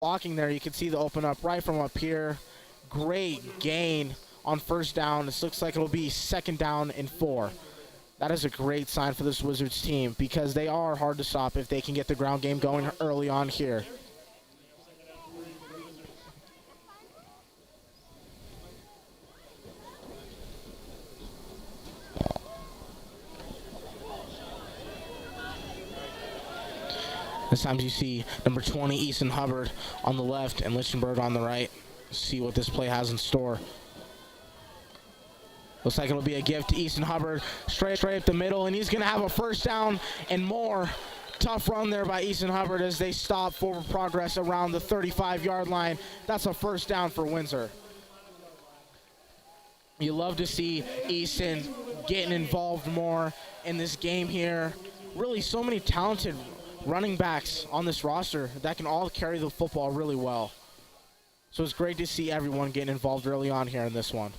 blocking there. You can see the open up right from up here. Great gain on first down. This looks like it'll be 2nd down and 4. That is a great sign for this Wizards team because they are hard to stop if they can get the ground game going early on here. This time you see number 20, Easton Hubbard, on the left and Lichtenberg on the right. See what this play has in store. Looks like it'll be a gift to Easton Hubbard, straight up the middle, and he's going to have a first down and more. Tough run there by Easton Hubbard as they stop forward progress around the 35-yard line. That's a first down for Windsor. You love to see Easton getting involved more in this game here. Really, so many talented running backs on this roster that can all carry the football really well. So it's great to see everyone getting involved early on here in this one.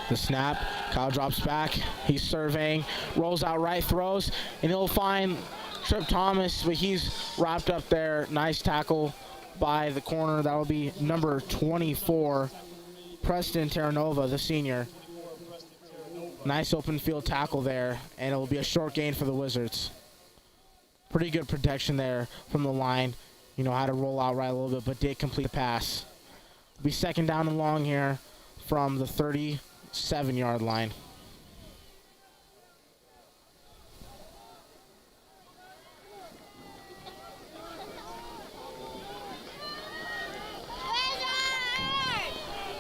The snap, Kyle drops back, he's surveying, rolls out right, throws, and he'll find Trip Thomas, but he's wrapped up there. Nice tackle by the corner. That'll be number 24, Preston Terranova, the senior. Nice open field tackle there, and it'll be a short gain for the Wizards. Pretty good protection there from the line. You know how to roll out right a little bit, but did complete the pass. It'll be 2nd down and long here from the 37-yard line.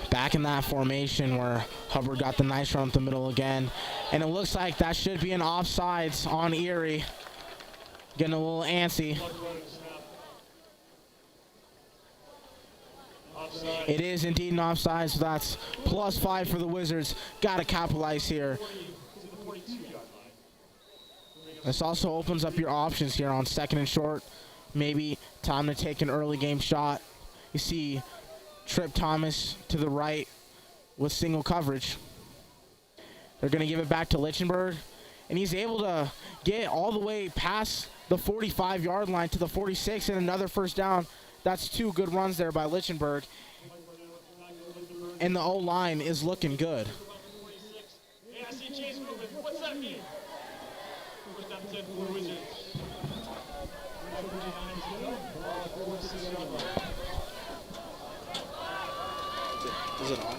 Back in that formation where Hubbard got the nice run up the middle again. And it looks like that should be an offsides on Erie. Getting a little antsy. It is indeed an offside, so that's +5 for the Wizards. Got to capitalize here. This also opens up your options here on 2nd and short. Maybe time to take an early game shot. You see Trip Thomas to the right with single coverage. They're going to give it back to Lichtenberg, and he's able to get all the way past the 45-yard line to the 46 and another first down. That's 2 good runs there by Lichtenberg. And the O-line is looking good. Is it on?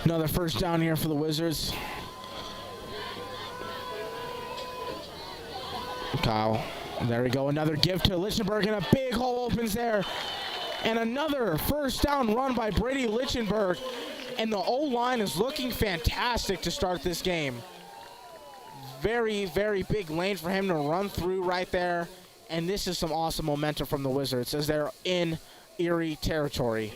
Another first down here for the Wizards. Kyle, there we go. Another gift to Lichtenberg, and a big hole opens there. And another first down run by Brady Lichtenberg. And the O-line is looking fantastic to start this game. Very, very big lane for him to run through right there. And this is some awesome momentum from the Wizards as they're in Erie territory.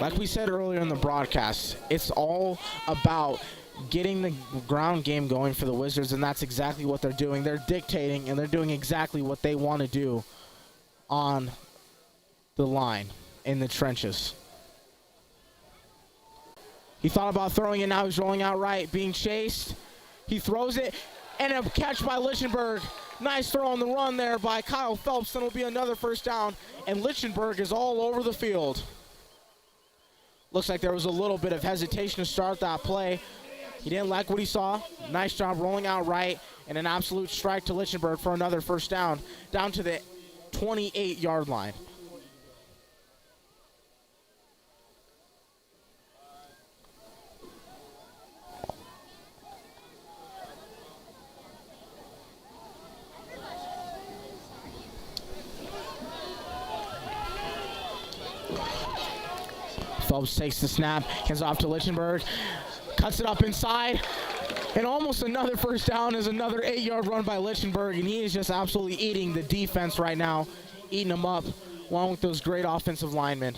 Like we said earlier in the broadcast, it's all about getting the ground game going for the Wizards, and that's exactly what they're doing. They're dictating, and they're doing exactly what they want to do on the line, in the trenches. He thought about throwing it, now he's rolling out right, being chased. He throws it, and a catch by Lichtenberg. Nice throw on the run there by Kyle Phelps, and it'll be another first down, and Lichtenberg is all over the field. Looks like there was a little bit of hesitation to start that play. He didn't like what he saw. Nice job rolling out right, and an absolute strike to Lichtenberg for another first down to the 28-yard line. Phelps takes the snap, hands off to Lichtenberg, cuts it up inside, And almost another first down is another 8-yard run by Lichtenberg, and he is just absolutely eating the defense right now, eating them up, along with those great offensive linemen.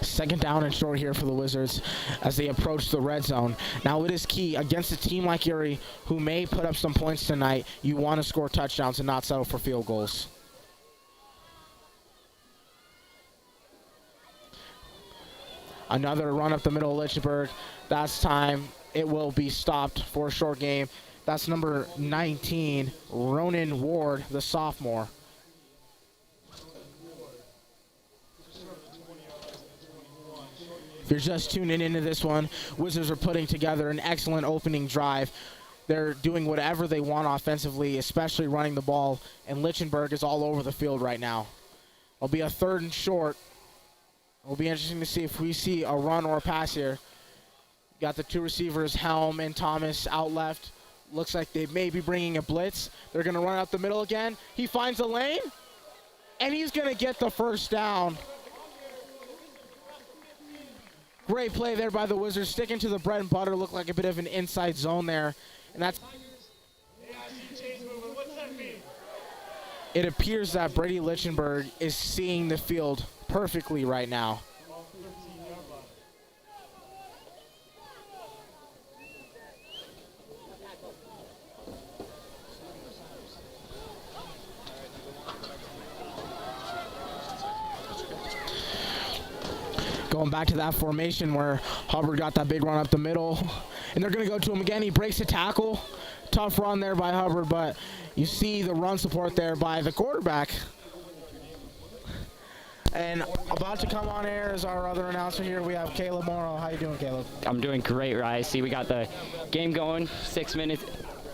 Second down and short here for the Wizards as they approach the red zone. Now it is key against a team like Erie who may put up some points tonight. You want to score touchdowns and not settle for field goals. Another run up the middle of Lichtenberg. That's time. It will be stopped for a short game. That's number 19, Ronan Ward, the sophomore. If you're just tuning into this one, Wizards are putting together an excellent opening drive. They're doing whatever they want offensively, especially running the ball, and Lichtenberg is all over the field right now. It'll be a 3rd and short. It'll be interesting to see if we see a run or a pass here. Got the 2 receivers, Helm and Thomas, out left. Looks like they may be bringing a blitz. They're going to run out the middle again. He finds a lane, and he's going to get the first down. Great play there by the Wizards, sticking to the bread and butter. Looked like a bit of an inside zone there. And that's. It appears that Brady Lichtenberg is seeing the field perfectly right now. Going back to that formation where Hubbard got that big run up the middle. And they're going to go to him again. He breaks a tackle. Tough run there by Hubbard, but you see the run support there by the quarterback. And about to come on air is our other announcer here. We have Caleb Morrow. How you doing, Caleb? I'm doing great, Rise. See, we got the game going, 6 minutes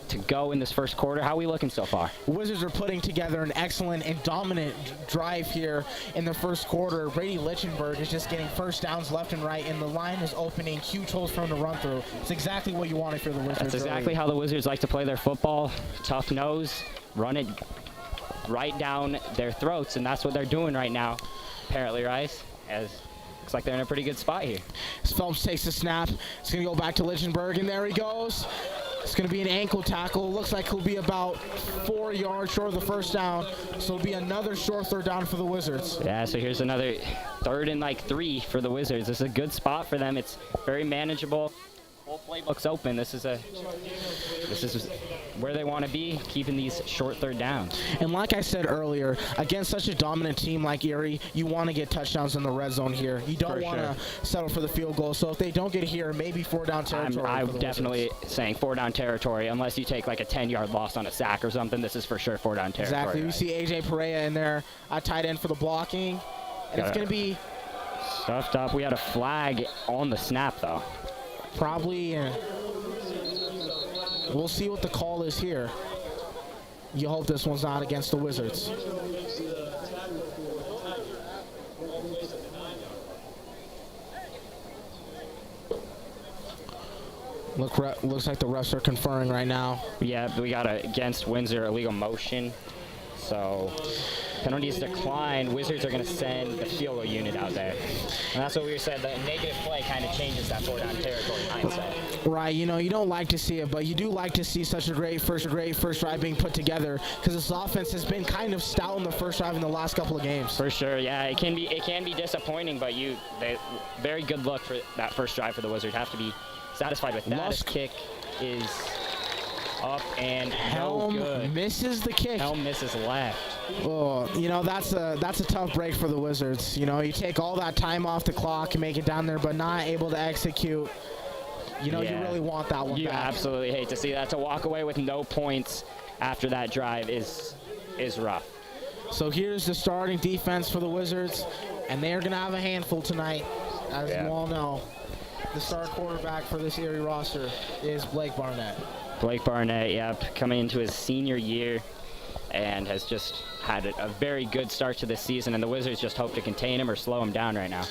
to go in this first quarter. How are we looking so far? Wizards are putting together an excellent and dominant drive here in the first quarter. Brady Lichtenberg is just getting first downs left and right, and the line is opening huge holes for him to run through. It's exactly what you want if you're the Wizards. That's exactly how the Wizards like to play their football. Tough nose, run it right down their throats, and that's what they're doing right now, apparently, Rise. As looks like they're in a pretty good spot here. Phelps takes the snap. It's going to go back to Lichtenberg, and there he goes. It's going to be an ankle tackle. Looks like he'll be about 4 yards short of the first down. So it'll be another short 3rd down for the Wizards. Yeah, so here's another 3rd and 3 for the Wizards. This is a good spot for them. It's very manageable. Whole playbook's open. This is where they want to be, keeping these short 3rd downs. And like I said earlier, against such a dominant team like Erie, you want to get touchdowns in the red zone here. You don't want to settle for the field goal. So if they don't get here, maybe 4 down territory. I'm definitely saying 4 down territory, unless you take like a 10-yard loss on a sack or something. This is for sure 4 down territory. Exactly. Right? We see A.J. Perea in there, a tight end for the blocking. And it's going to be stuffed up. We had a flag on the snap, though. Probably. We'll see what the call is here. You hope this one's not against the Wizards. Looks like the refs are conferring right now. Yeah, we got against Windsor illegal motion. So penalties decline. Wizards are going to send the field goal unit out there. And that's what we said. The negative play kind of changes that 4 down territory mindset. Right. You know, you don't like to see it, but you do like to see such a great first drive being put together, because this offense has been kind of stout in the first drive in the last couple of games. For sure. Yeah, it can be disappointing, but very good look for that first drive for the Wizards. Have to be satisfied with that. His kick is up and Helm misses the kick. Helm misses left. Oh, you know, that's a tough break for the Wizards. You know, you take all that time off the clock and make it down there, but not able to execute. You know, you really want that one back. You absolutely hate to see that. To walk away with no points after that drive is rough. So here's the starting defense for the Wizards, and they're going to have a handful tonight, as you all know. The star quarterback for this Erie roster is Blake Barnett. Blake Barnett, coming into his senior year and has just had a very good start to this season, and the Wizards just hope to contain him or slow him down right now.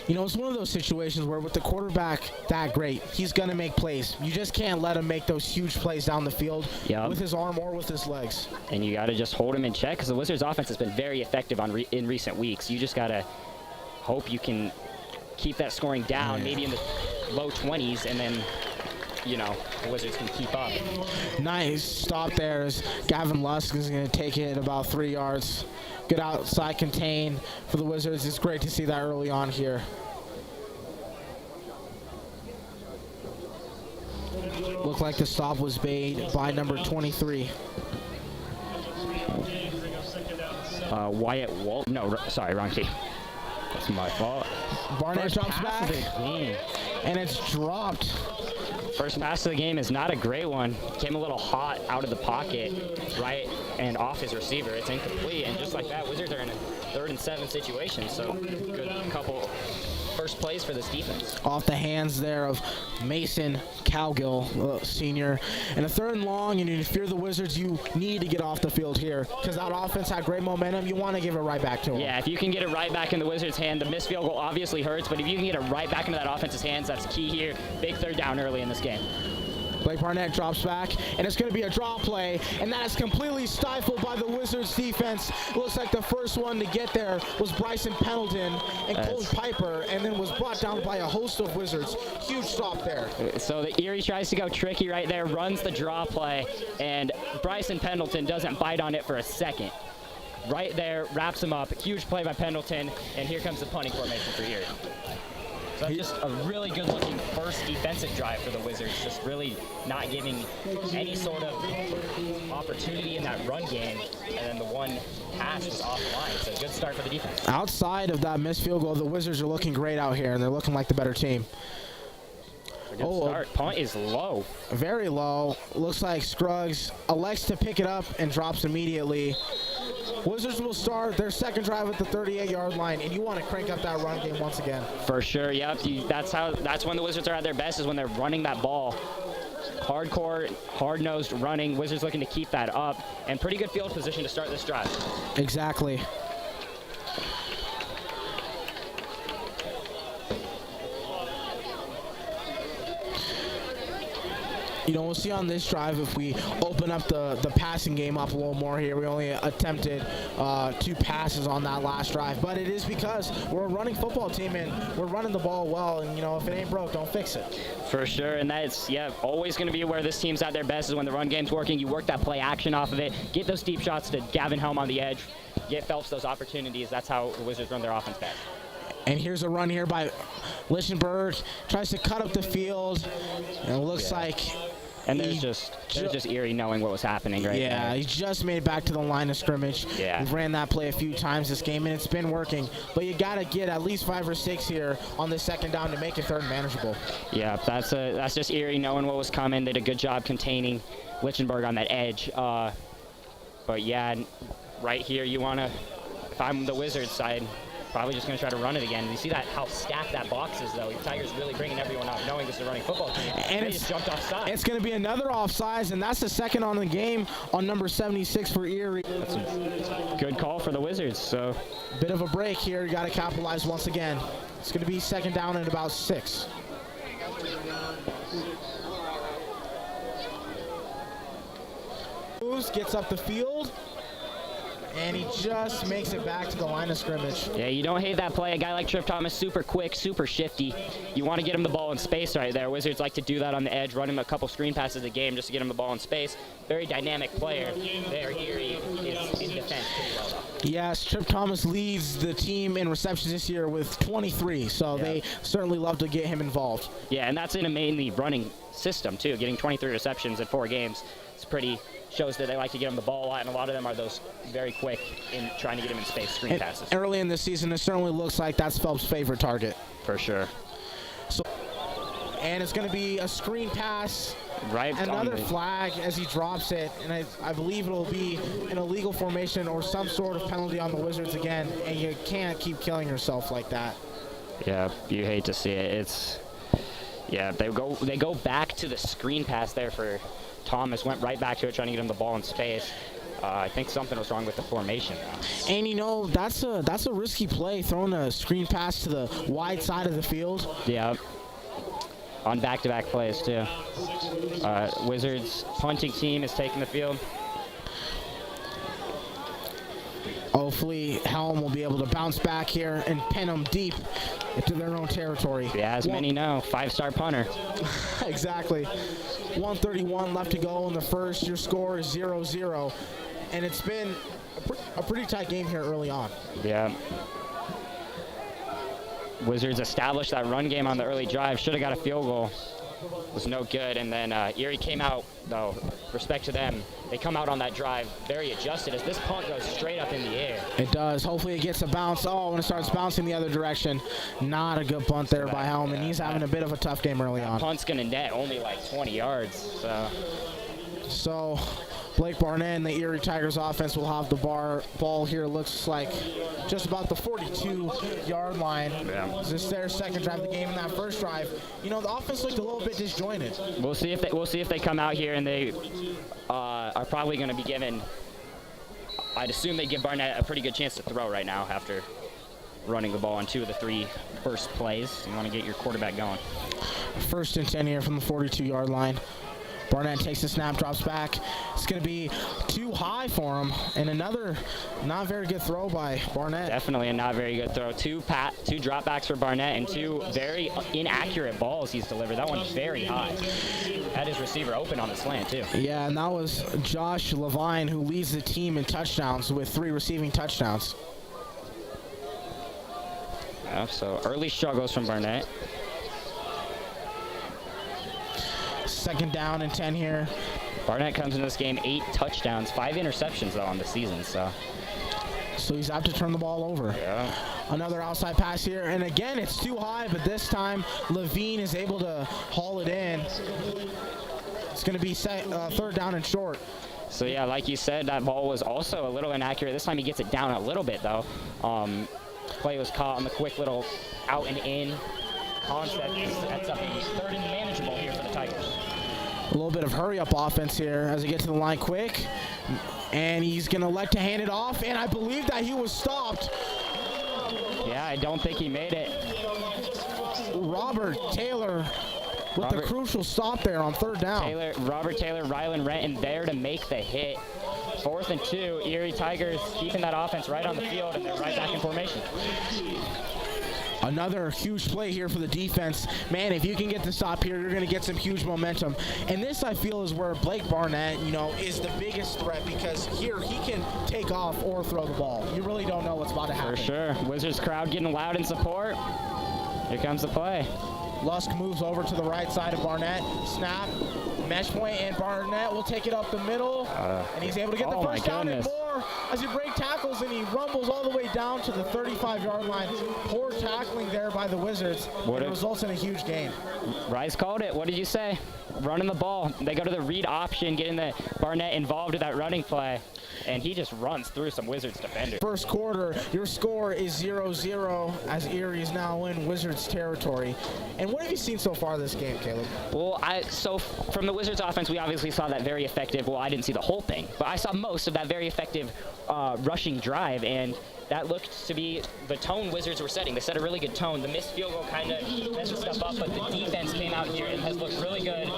You know, it's one of those situations where with the quarterback that great, he's going to make plays. You just can't let him make those huge plays down the field with his arm or with his legs. And you got to just hold him in check because the Wizards' offense has been very effective in recent weeks. You just got to hope you can keep that scoring down, maybe in the low 20s, and then, you know, the Wizards can keep up. Nice stop there as Gavin Lusk is going to take it about 3 yards. Good outside contain for the Wizards. It's great to see that early on here. Looked like the stop was made by number 23. Wyatt Walt. No, sorry, wrong team. That's my fault. Barnett drops back, and it's dropped. First pass of the game is not a great one. Came a little hot out of the pocket, right, and off his receiver. It's incomplete, and just like that, Wizards are in a 3rd and 7 situation. So good couple first plays for this defense. Off the hands there of Mason Cowgill, senior. And a 3rd and long, and if you're the Wizards, you need to get off the field here because that offense had great momentum. You want to give it right back to them. Yeah, if you can get it right back in the Wizards' hand, the missed field goal obviously hurts, but if you can get it right back into that offense's hands, that's key here. Big 3rd down early in this game. Blake Barnett drops back, and it's going to be a draw play, and that is completely stifled by the Wizards defense. It looks like the first one to get there was Bryson Pendleton and Cole Piper, and then was brought down by a host of Wizards. Huge stop there. So the Erie tries to go tricky right there, runs the draw play, and Bryson Pendleton doesn't bite on it for a second. Right there, wraps him up. Huge play by Pendleton, and here comes the punting formation for Erie. So that's just a really good-looking first defensive drive for the Wizards, just really not giving any sort of opportunity in that run game, and then the one pass was off the line. So good start for the defense. Outside of that missed field goal, the Wizards are looking great out here, and they're looking like the better team. Good start. Punt is low. Very low. Looks like Scruggs elects to pick it up and drops immediately. Wizards will start their second drive at the 38-yard line, and you want to crank up that run game once again. For sure, yep. That's when the Wizards are at their best, is when they're running that ball. Hardcore, hard-nosed running. Wizards looking to keep that up, and pretty good field position to start this drive. Exactly. You know, we'll see on this drive if we open up the passing game up a little more here. We only attempted 2 passes on that last drive, but it is because we're a running football team and we're running the ball well, and, you know, if it ain't broke, don't fix it. For sure, and that's, always going to be where this team's at their best is when the run game's working. You work that play action off of it, get those deep shots to Gavin Helm on the edge, get Phelps those opportunities. That's how the Wizards run their offense best. And here's a run here by Lichtenberg. Tries to cut up the field, and it looks like... And there's just Erie knowing what was happening right there. Yeah, he just made it back to the line of scrimmage. Yeah. We've ran that play a few times this game, and it's been working. But you got to get at least 5 or 6 here on the second down to make it 3rd manageable. Yeah, that's just Erie knowing what was coming. They did a good job containing Lichtenberg on that edge. But, yeah, right here you want to, if I'm the Wizards side, probably just going to try to run it again. You see that how stacked that box is, though. The Tigers really bringing everyone out, knowing this is a running football team. And they just jumped offside. It's going to be another offsides, and that's the second on the game on number 76 for Erie. That's a good call for the Wizards. So bit of a break here. You got to capitalize once again. It's going to be second down at about 6. Moves, gets up the field. And he just makes it back to the line of scrimmage. Yeah, you don't hate that play. A guy like Trip Thomas, super quick, super shifty. You want to get him the ball in space right there. Wizards like to do that on the edge, run him a couple screen passes a game just to get him the ball in space. Very dynamic player. There, Erie is in defense pretty well, though. Yes, Trip Thomas leads the team in receptions this year with 23, so they certainly love to get him involved. Yeah, and that's in a mainly running system, too. Getting 23 receptions in 4 games is pretty... shows that they like to get him the ball a lot, and a lot of them are those very quick in trying to get him in space screen passes. Early in the season, it certainly looks like that's Phelps' favorite target. For sure. So, and it's going to be a screen pass. Right. Another flag as he drops it, and I believe it will be an illegal formation or some sort of penalty on the Wizards again, and you can't keep killing yourself like that. Yeah, you hate to see it. They go back to the screen pass there for Thomas, went right back to it trying to get him the ball in space. I think something was wrong with the formation, though. And you know, that's a risky play, throwing a screen pass to the wide side of the field. Yeah. On back-to-back plays, too. Wizards punting team is taking the field. Hopefully, Helm will be able to bounce back here and pin them deep into their own territory. Yeah, as many know, 5-star punter. Exactly. 1:31 left to go in the first. Your score is 0-0. And it's been a pretty tight game here early on. Yeah. Wizards established that run game on the early drive. Should have got a field goal. Was no good. And then Erie came out, though, respect to them. They come out on that drive very adjusted as this punt goes straight up in the air. It does. Hopefully it gets a bounce. Oh, when it starts bouncing the other direction. Not a good punt there by Helm, and he's having a bit of a tough game early on. Punt's going to net only like 20 yards. So Blake Barnett and the Erie Tigers offense will have the ball here. Looks like just about the 42-yard line. Yeah. Is this their second drive of the game? In that first drive, you know, the offense looked a little bit disjointed. We'll see if they come out here and they are probably going to be given. I'd assume they give Barnett a pretty good chance to throw right now after running the ball on 2 of the 3 first plays. You want to get your quarterback going. 1st and 10 here from the 42-yard line. Barnett takes the snap, drops back. It's going to be too high for him. And another not very good throw by Barnett. Definitely a not very good throw. 2 dropbacks for Barnett and 2 very inaccurate balls he's delivered. That one very high. Had his receiver open on the slant, too. Yeah, and that was Josh Levine, who leads the team in touchdowns with 3 receiving touchdowns. Yeah, so early struggles from Barnett. 2nd down and 10 here. Barnett comes into this game 8 touchdowns, 5 interceptions though on the season. So he's out to turn the ball over. Yeah. Another outside pass here, and again it's too high, but this time Levine is able to haul it in. It's going to be 3rd down and short. So yeah, like you said, that ball was also a little inaccurate. This time he gets it down a little bit though. Play was caught on the quick little out and in concept. That's up 3rd and manageable here for the Tigers. A little bit of hurry-up offense here as he gets to the line quick. And he's going to elect to hand it off, and I believe that he was stopped. Yeah, I don't think he made it. Robert Taylor with the crucial stop there on 3rd down. Robert Taylor, Rylan Renton there to make the hit. 4th and 2, Erie Tigers keeping that offense right on the field, and they're right back in formation. Another huge play here for the defense. Man, if you can get the stop here, you're going to get some huge momentum. And this, I feel, is where Blake Barnett, you know, is the biggest threat, because here he can take off or throw the ball. You really don't know what's about to happen. For sure. Wizards crowd getting loud in support. Here comes the play. Lusk moves over to the right side of Barnett. Snap, mesh point, and Barnett will take it up the middle. And he's able to get the first down and more as he breaks tackles, and he rumbles all the way down to the 35-yard line. Poor tackling there by the Wizards. It results in a huge gain. Rice called it. What did you say? Running the ball. They go to the read option, getting the Barnett involved in that running play. And he just runs through some Wizards defenders. First quarter, your score is 0-0 as Erie is now in Wizards territory. And what have you seen so far this game, Caleb? Well, so from the Wizards offense, we obviously saw that very effective, well, I didn't see the whole thing, but I saw most of that very effective rushing drive, and that looked to be the tone Wizards were setting. They set a really good tone. The missed field goal kind of messed stuff up, but the defense came out here and has looked really good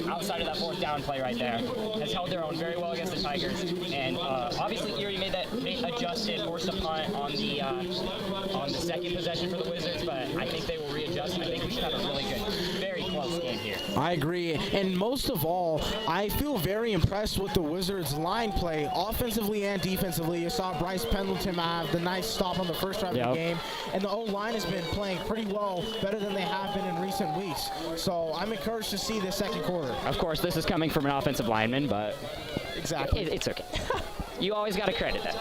outside of that 4th down play right there. Has held their own very well against the Tigers. And obviously Erie adjusted, forced a punt on the second possession for the Wizards, but I think they will readjust, and I think we should have a really good, very close game here. I agree. And most of all, I feel very impressed with the Wizards line play, offensively and defensively. You saw Bryce Pendleton have the nice stop on the first drive of the game, and the O-line has been playing pretty well, better than they have been in recent weeks. So I'm encouraged to see this second quarter. Of course, this is coming from an offensive lineman, but exactly, it's okay. You always got to credit that.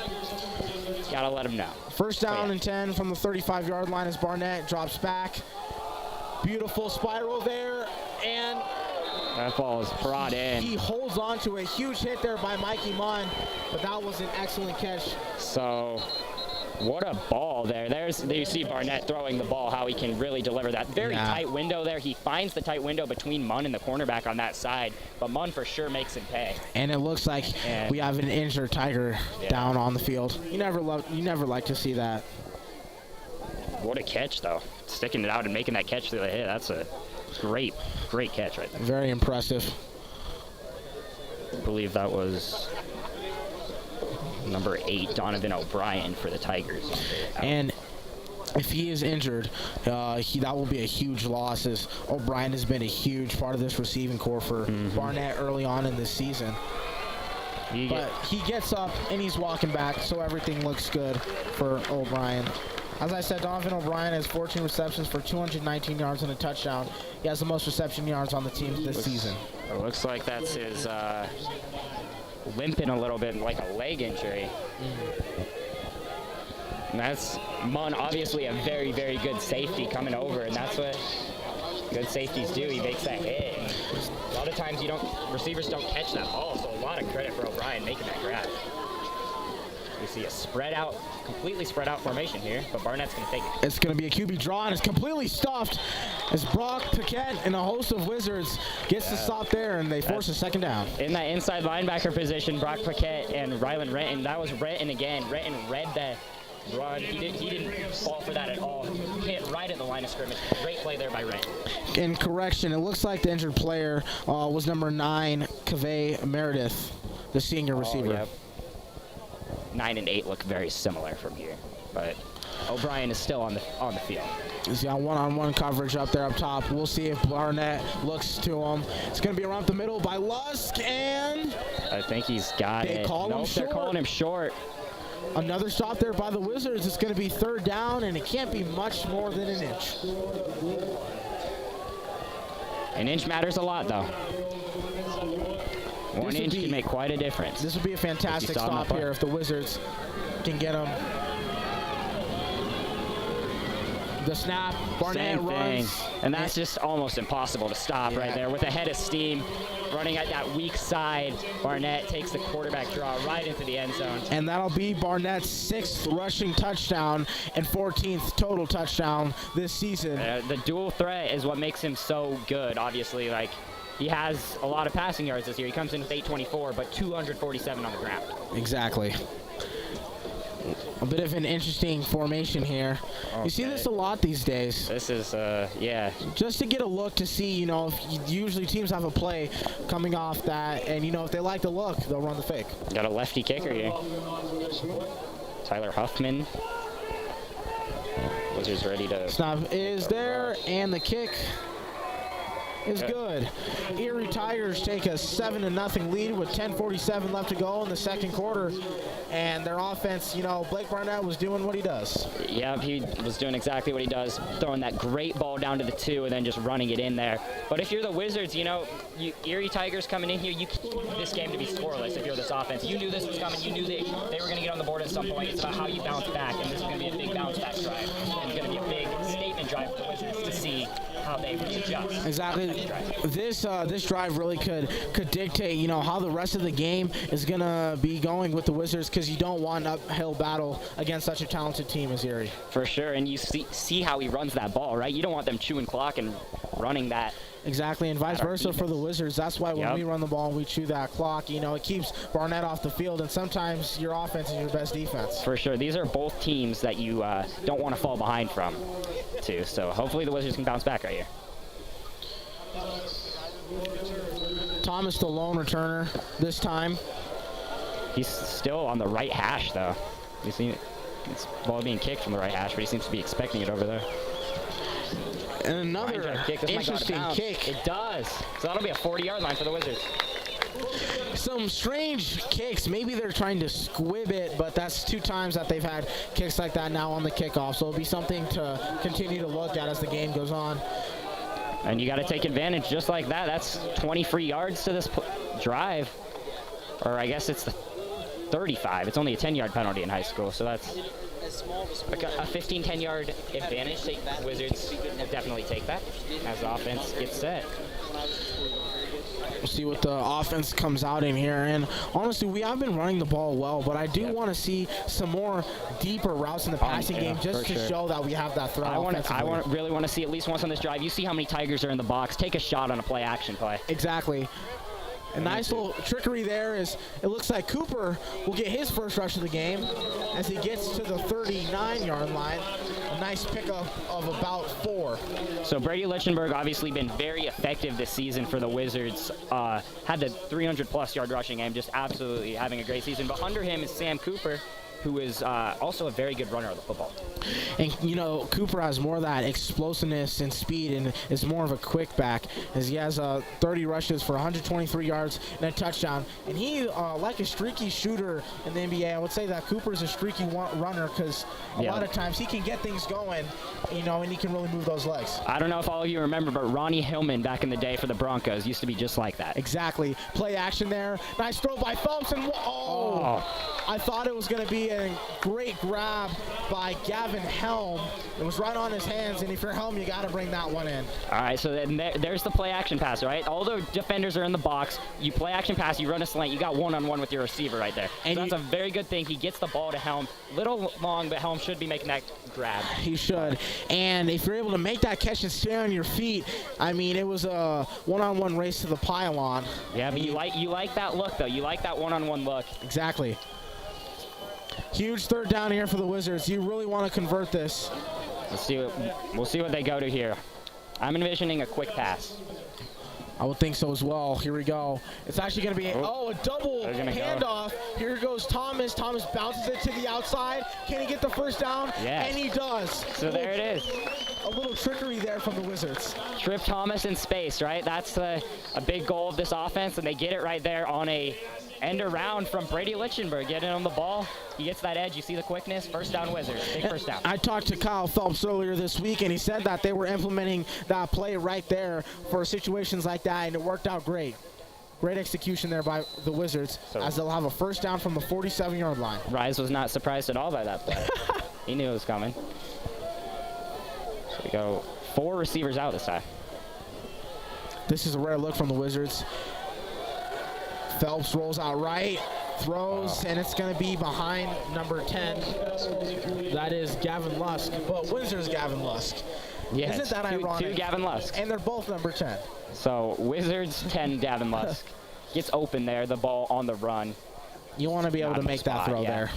Got to let him know. First down and 10 from the 35-yard line as Barnett drops back. Beautiful spiral there, and that ball is brought in. He holds on to a huge hit there by Mikey Munn, but that was an excellent catch. So What a ball there. There you see Barnett throwing the ball, how he can really deliver that. Very tight window there. He finds the tight window between Munn and the cornerback on that side, but Munn for sure makes him pay. And it looks like we have an injured Tiger down on the field. You never like to see that. What a catch, though. Sticking it out and making that catch through the hit. That's a great catch right there. Very impressive. I believe that was number 8, Donovan O'Brien for the Tigers. And if he is injured, that will be a huge loss, as O'Brien has been a huge part of this receiving core for Barnett early on in this season. But he gets up and he's walking back, so everything looks good for O'Brien. As I said, Donovan O'Brien has 14 receptions for 219 yards and a touchdown. He has the most reception yards on the team this season. It looks like that's his limping a little bit, like a leg injury. And that's Munn, obviously a very, very good safety coming over, and that's what good safeties do. He makes that hit. And a lot of times receivers don't catch that ball, so a lot of credit for O'Brien making that grab. We see a completely spread out formation here, but Barnett's going to take it. It's going to be a QB draw, and it's completely stuffed as Brock Paquette and a host of Wizards gets to stop there, and they force a second down. In that inside linebacker position, Brock Paquette and Rylan Renton. That was Renton again. Renton read the run. He didn't fall for that at all. Hit right at the line of scrimmage. Great play there by Renton. In correction, it looks like the injured player was number 9, Kaveh Meredith, the senior receiver. Yep. 9 and 8 look very similar from here, but O'Brien is still on the field. He's got one-on-one coverage up there up top. We'll see if Barnett looks to him. It's going to be around the middle by Lusk, and I think he's got it. They're calling him short. Another stop there by the Wizards. It's going to be third down, and it can't be much more than an inch. An inch matters a lot, though. One inch can make quite a difference. This would be a fantastic stop here if the Wizards can get him. The snap, Barnett runs. And that's just almost impossible to stop right there. With a head of steam, running at that weak side, Barnett takes the quarterback draw right into the end zone. And that'll be Barnett's 6th rushing touchdown and 14th total touchdown this season. The dual threat is what makes him so good, obviously. Like, he has a lot of passing yards this year. He comes in with 824, but 247 on the ground. Exactly. A bit of an interesting formation here. Okay. You see this a lot these days. This is, yeah. Just to get a look to see, if usually teams have a play coming off that, and, if they like the look, they'll run the fake. Got a lefty kicker here. Tyler Huffman. Wizards ready to... Snap is there, and the kick is good. Erie Tigers take a 7-0 lead with 10:47 left to go in the second quarter. And their offense, Blake Barnett was doing what he does. Yeah, he was doing exactly what he does, throwing that great ball down to the 2 and then just running it in there. But if you're the Wizards, Erie Tigers coming in here, you can this game to be scoreless if you're this offense. You knew this was coming. You knew they were going to get on the board at some point. It's about how you bounce back, and this is going to be a big bounce back drive. And it's going to be a big statement drive for the Wizards to see how they readjust. Exactly. This drive really could dictate, how the rest of the game is going to be going with the Wizards, because you don't want an uphill battle against such a talented team as Erie. For sure, and you see how he runs that ball, right? You don't want them chewing clock and running that. Exactly, and vice versa for the Wizards. That's why when we run the ball and we chew that clock, it keeps Barnett off the field, and sometimes your offense is your best defense. For sure. These are both teams that you don't want to fall behind from, too. So hopefully the Wizards can bounce back right here. Thomas, the lone returner this time. He's still on the right hash, though. You see it's ball being kicked from the right hash, but he seems to be expecting it over there. And another interesting kick. It does. So that'll be a 40-yard line for the Wizards. Some strange kicks. Maybe they're trying to squib it, but that's 2 times that they've had kicks like that now on the kickoff. So it'll be something to continue to look at as the game goes on. And you got to take advantage just like that. That's 20 free yards to this drive. Or I guess it's the 35. It's only a 10-yard penalty in high school, so that's like a 15, 10-yard advantage. Wizards will definitely take that as the offense gets set. We'll see what the offense comes out in here. And honestly, we have been running the ball well, but I do want to see some more deeper routes in the passing game just to show that we have that threat. I really want to see at least once on this drive. You see how many Tigers are in the box. Take a shot on a play action play. Exactly. A nice little trickery there is it looks like Cooper will get his first rush of the game as he gets to the 39-yard line. A nice pickup of about 4. So Brady Lichtenberg obviously been very effective this season for the Wizards. Had the 300-plus yard rushing game, just absolutely having a great season. But under him is Sam Cooper, who is also a very good runner of the football. And, you know, Cooper has more of that explosiveness and speed and is more of a quick back as he has 30 rushes for 123 yards and a touchdown. And he, like a streaky shooter in the NBA, I would say that Cooper is a streaky runner because a lot of times he can get things going, you know, and he can really move those legs. I don't know if all of you remember, but Ronnie Hillman back in the day for the Broncos used to be just like that. Exactly. Play action there. Nice throw by Phelps. And I thought it was going to be a great grab by Gavin Helm. It was right on his hands, and if you're Helm, you got to bring that one in. All right, so then there's the play action pass, right? All the defenders are in the box. You play action pass, you run a slant, you got one-on-one with your receiver right there. And so that's a very good thing. He gets the ball to Helm. Little long, but Helm should be making that grab. He should. And if you're able to make that catch and stay on your feet, I mean, it was a one-on-one race to the pylon. Yeah, but you like that look, though. You like that one-on-one look. Exactly. Huge third down here for the Wizards. You really want to convert this. We'll see what they go to here. I'm envisioning a quick pass. I would think so as well. Here we go. It's actually going to be a double handoff. Here goes Thomas. Thomas bounces it to the outside. Can he get the first down? Yes. And he does. So there it is. A little trickery there from the Wizards. Trip Thomas in space, right? That's a big goal of this offense, and they get it right there on a end around from Brady Lichtenberg. Getting on the ball. He gets that edge. You see the quickness. First down, Wizards. Big first down. I talked to Kyle Phelps earlier this week, and he said that they were implementing that play right there for situations like that, and it worked out great. Great execution there by the Wizards as they'll have a first down from the 47-yard line. Rise was not surprised at all by that play. He knew it was coming. So we go 4 receivers out this time. This is a rare look from the Wizards. Phelps rolls out right, throws, and it's going to be behind number 10. That is Gavin Lusk, but Wizards Gavin Lusk. Yeah, isn't that ironic? 2 Gavin Lusk. And they're both number 10. So Wizards 10 Gavin Lusk gets open there, the ball on the run. You want to be able to make that throw there.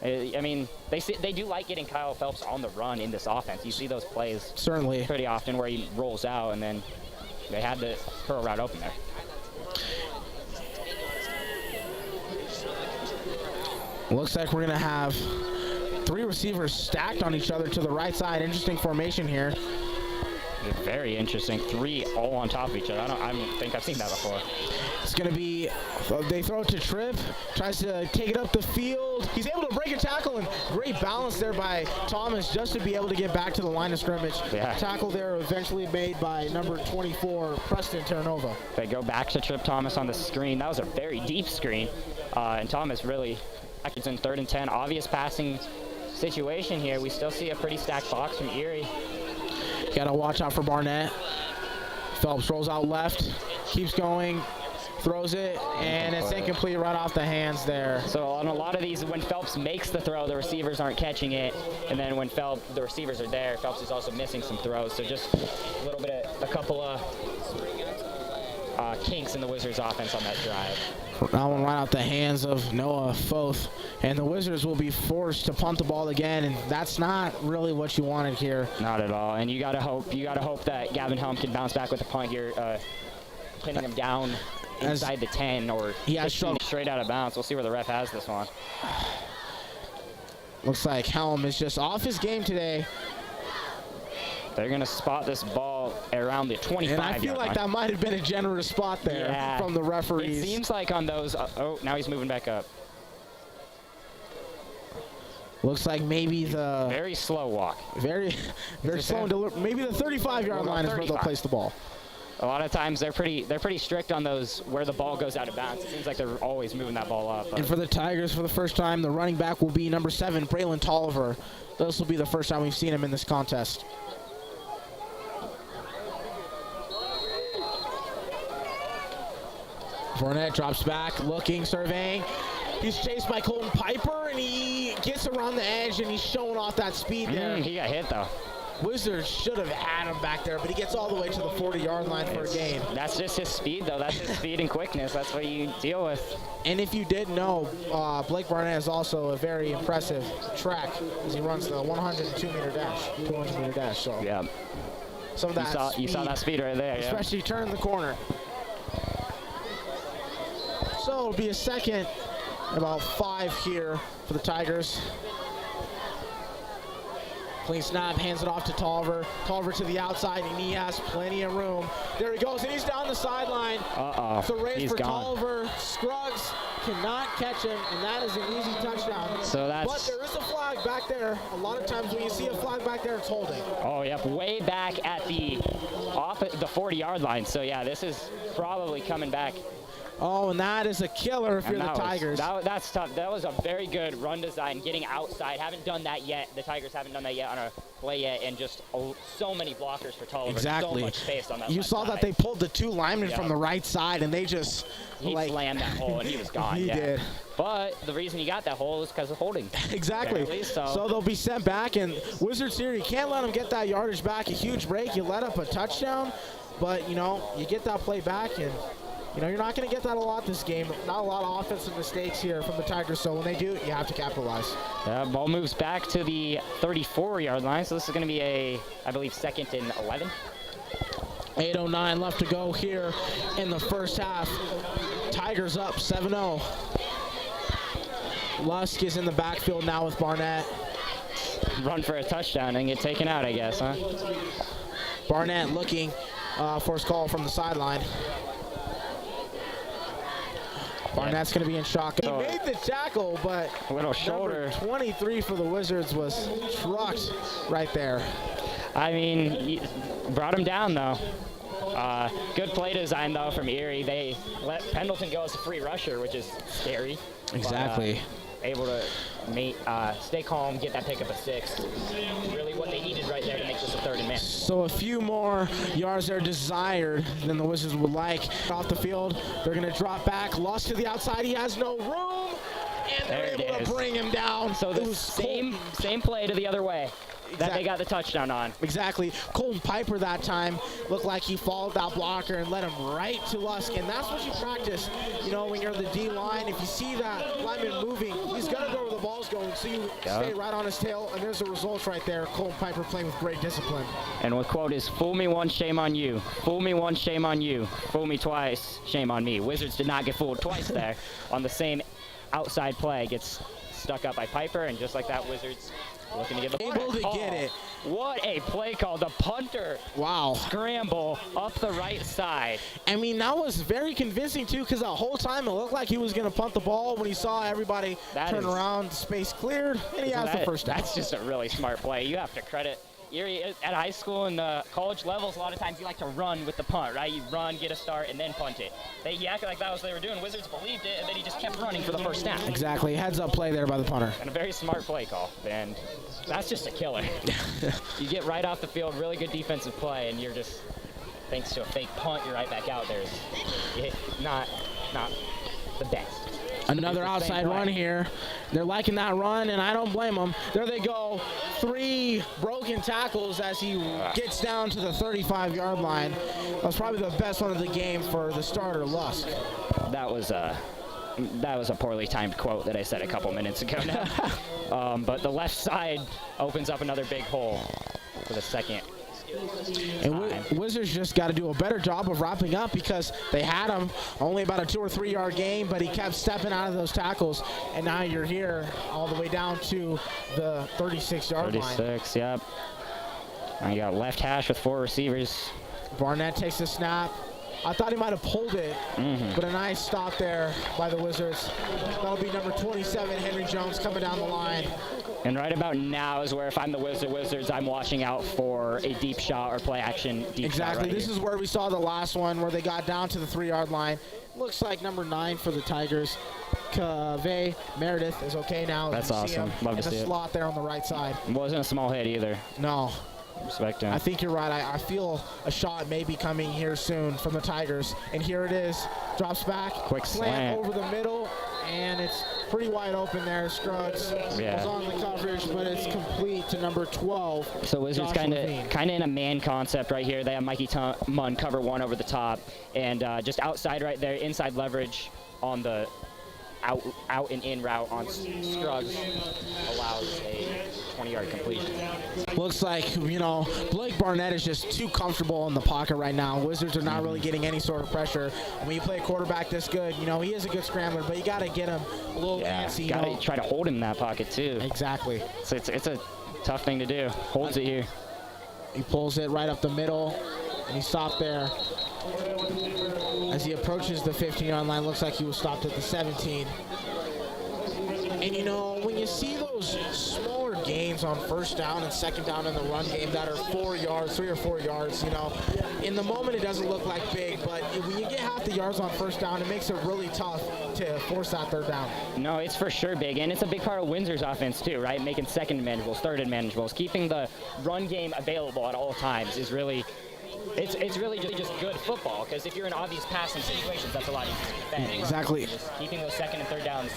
I mean, they do like getting Kyle Phelps on the run in this offense. You see those plays certainly pretty often where he rolls out, and then they had the curl route open there. Looks like we're going to have 3 receivers stacked on each other to the right side. Interesting formation here. Very interesting. 3 all on top of each other. I don't think I've seen that before. It's going to be, they throw it to Tripp, tries to take it up the field. He's able to break a tackle, and great balance there by Thomas just to be able to get back to the line of scrimmage. Yeah. Tackle there eventually made by number 24, Preston Terranova. They go back to Tripp Thomas on the screen. That was a very deep screen, and Thomas really, it's in 3rd and 10. Obvious passing situation here. We still see a pretty stacked box from Erie. Got to watch out for Barnett. Phelps rolls out left, keeps going, throws it, and it's incomplete right off the hands there. So on a lot of these, when Phelps makes the throw, the receivers aren't catching it, and then when the receivers are there, Phelps is also missing some throws. So just a little bit of a couple of kinks in the Wizards' offense on that drive. That one right out the hands of Noah Foth, and the Wizards will be forced to punt the ball again, and that's not really what you wanted here. Not at all, and you gotta hope that Gavin Helm can bounce back with a punt here, pinning him down inside the 10 or 15 straight out of bounds. We'll see where the ref has this one. Looks like Helm is just off his game today. They're going to spot this ball around the 25-yard line. And I feel like that might have been a generous spot there from the referees. It seems like on those. Now he's moving back up. Looks like maybe the very slow walk. Very slow. Maybe the 35-yard line is where they'll place the ball. A lot of times they're pretty strict on those where the ball goes out of bounds. It seems like they're always moving that ball up. And for the Tigers, for the first time, the running back will be number 7, Braylon Tolliver. This will be the first time we've seen him in this contest. Barnett drops back, looking, surveying. He's chased by Colton Piper, and he gets around the edge, and he's showing off that speed there. He got hit, though. Wizards should have had him back there, but he gets all the way to the 40-yard line for a gain. That's just his speed, though. That's his speed and quickness. That's what you deal with. And if you didn't know, Blake Barnett is also a very impressive track as he runs the 102-meter dash, 200-meter dash. So Yeah. some of that You saw that speed right there. Yeah. especially turning the corner. So it'll be a second, about 5 here for the Tigers. Clean snap, hands it off to Tolliver. Tolliver to the outside, and he has plenty of room. There he goes, and he's down the sideline. It's a race He's for gone. Tolliver. Scruggs cannot catch him, and that is an easy touchdown. So that's. But there is a flag back there. A lot of times when you see a flag back there, it's holding. Oh, yep, way back at the 40-yard line. So yeah, this is probably coming back. Oh, and that is a killer if you're the Tigers. That's tough. That was a very good run design, getting outside. Haven't done that yet. The Tigers haven't done that yet on a play yet, and just so many blockers for Tolliver. Exactly. So much space on that You left saw side. that they pulled the 2 linemen from the right side, and they just He slammed that hole, and he was gone. He did. But the reason he got that hole is because of holding. Exactly. Apparently, so they'll be sent back, and Wizards here, you can't let them get that yardage back. A huge break. You let up a touchdown, but, you know, you get that play back, and you know, you're not going to get that a lot this game. Not a lot of offensive mistakes here from the Tigers, so when they do, you have to capitalize. Yeah, ball moves back to the 34-yard line, so this is going to be I believe, 2nd and 11. 8:09 left to go here in the first half. Tigers up 7-0. Lusk is in the backfield now with Barnett. Run for a touchdown and get taken out, I guess, huh? Barnett looking for his call from the sideline. Barnett's going to be in shock. He made the tackle, but a little shoulder. Number 23 for the Wizards was trucked right there. I mean, he brought him down, though. Good play design, though, from Erie. They let Pendleton go as a free rusher, which is scary. Exactly. But, able to stay calm, get that pickup of 6. Really what they needed right there to make this a 3rd and man. So a few more yards are desired than the Wizards would like. Off the field, they're going to drop back. Lusk to the outside. He has no room. And they're able to bring him down. So the same play to the other way. That they got the touchdown on. Exactly. Colton Piper that time looked like he followed that blocker and led him right to Lusk. And that's what you practice, you know, when you're the D-line. If you see that lineman moving, he's going to go where the ball's going. So you stay right on his tail, and there's the results right there. Colton Piper playing with great discipline. And the quote is, "Fool me once, shame on you. Fool me once, shame on you. Fool me twice, shame on me." Wizards did not get fooled twice there on the same outside play. Gets stuck up by Piper, and just like that, Wizards looking to get the ball. Able to get it. What a play call. The punter. Wow. Scramble up the right side. I mean, that was very convincing, too, because the whole time it looked like he was going to punt the ball when he saw everybody turn around, space cleared, and he has the first down. That's just a really smart play. You have to credit Erie at high school and the college levels. A lot of times you like to run with the punt, right? You run, get a start, and then punt it. He acted like that was what they were doing. Wizards believed it, and then he just kept running for the first down. Exactly. Heads-up play there by the punter. And a very smart play call. And that's just a killer. You get right off the field, really good defensive play, and you're just, thanks to a fake punt, you're right back out there. Not the best. Another outside run here. They're liking that run, and I don't blame them. There they go. 3 broken tackles as he gets down to the 35-yard line. That's probably the best one of the game for the starter, Lusk. That was a poorly timed quote that I said a couple minutes ago now. But the left side opens up another big hole for the second. And Wizards just got to do a better job of wrapping up because they had him only about a 2 or 3 yard gain, but he kept stepping out of those tackles. And now you're here all the way down to the 36-yard line. 36, yep. And you got left hash with 4 receivers. Barnett takes the snap. I thought he might have pulled it, but a nice stop there by the Wizards. That'll be number 27, Henry Jones, coming down the line. And right about now is where if I'm the Wizards, I'm watching out for a deep shot or play action deep shot. Exactly. This is where we saw the last one where they got down to the 3-yard line. Looks like number 9 for the Tigers. Cave Meredith is okay now. That's awesome. Love to see it. In the slot there on the right side. It wasn't a small hit either. No. Respect him. I think you're right. I feel a shot may be coming here soon from the Tigers. And here it is. Drops back. Quick slant over the middle. And it's pretty wide open there. Scruggs was on the coverage, but it's complete to number 12. So Wizards kind of in a man concept right here. They have Mikey Munn cover 1 over the top. And just outside right there, inside leverage on the out and in route on Scruggs allows a 20-yard completion. Looks like, you know, Blake Barnett is just too comfortable in the pocket right now. Wizards are not really getting any sort of pressure. And when you play a quarterback this good, you know, he is a good scrambler, but you got to get him a little antsy. Got to try to hold him in that pocket too. Exactly. So it's a tough thing to do. Holds it here. He pulls it right up the middle, and he stopped there. As he approaches the 15-yard line, looks like he was stopped at the 17. And, you know, when you see those smaller gains on first down and second down in the run game that are 4 yards, 3 or 4 yards, you know, in the moment it doesn't look like big, but when you get half the yards on first down, it makes it really tough to force that third down. No, it's for sure big, and it's a big part of Windsor's offense too, right? Making second manageables, third and manageables, keeping the run game available at all times is really... It's really just good football, because if you're in obvious passing situations, that's a lot easier to defend. Exactly. Just keeping those second and third downs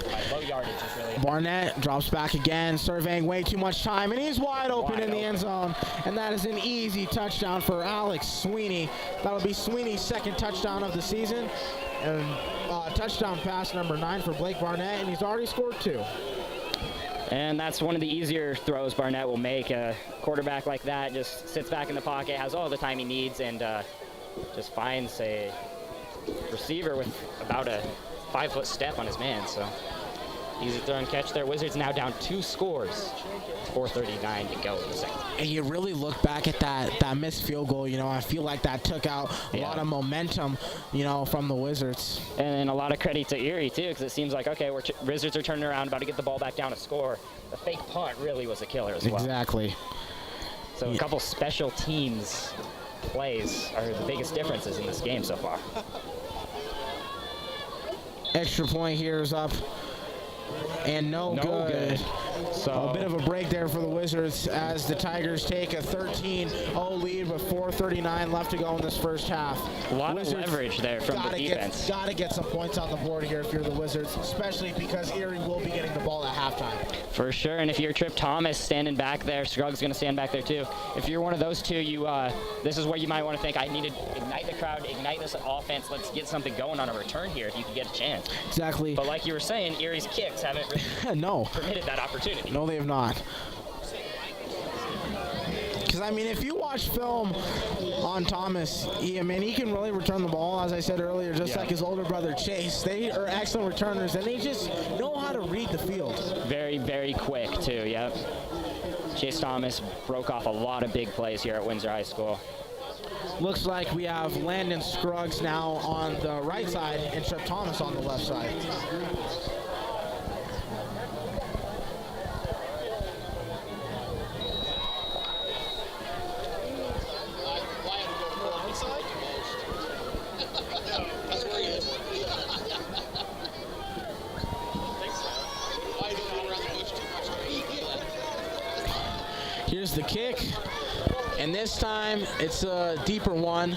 by low yardage is really... Barnett drops back again, surveying way too much time, and he's wide open in the end zone. And that is an easy touchdown for Alex Sweeney. That'll be Sweeney's second touchdown of the season. And touchdown pass number 9 for Blake Barnett, and he's already scored 2. And that's one of the easier throws Barnett will make. A quarterback like that just sits back in the pocket, has all the time he needs, and just finds a receiver with about a 5-foot step on his man. So easy throw and catch there. Wizards now down 2 scores. 4:39 to go in the second. And you really look back at that missed field goal, you know, I feel like that took out a lot of momentum, you know, from the Wizards. And a lot of credit to Erie, too, because it seems like, okay, Wizards are turning around, about to get the ball back down to score. The fake punt really was a killer as well. Exactly. So a couple special teams plays are the biggest differences in this game so far. Extra point here is up. And no good. So a bit of a break there for the Wizards as the Tigers take a 13-0 lead with 4:39 left to go in this first half. A lot of leverage there from the defense. Got to get some points on the board here if you're the Wizards, especially because Erie will be getting the ball at halftime. For sure, and if you're Trip Thomas standing back there, Scruggs going to stand back there too. If you're one of those two, this is where you might want to think, I need to ignite the crowd, ignite this offense, let's get something going on a return here if you can get a chance. Exactly. But like you were saying, Erie's kicks haven't really permitted that opportunity. No, they have not. Because, I mean, if you watch film on Thomas, he can really return the ball, as I said earlier, just like his older brother Chase. They are excellent returners, and they just know how to read the field. Very, very quick, too, yep. Chase Thomas broke off a lot of big plays here at Windsor High School. Looks like we have Landon Scruggs now on the right side and Trip Thomas on the left side. Here's the kick, and this time it's a deeper one.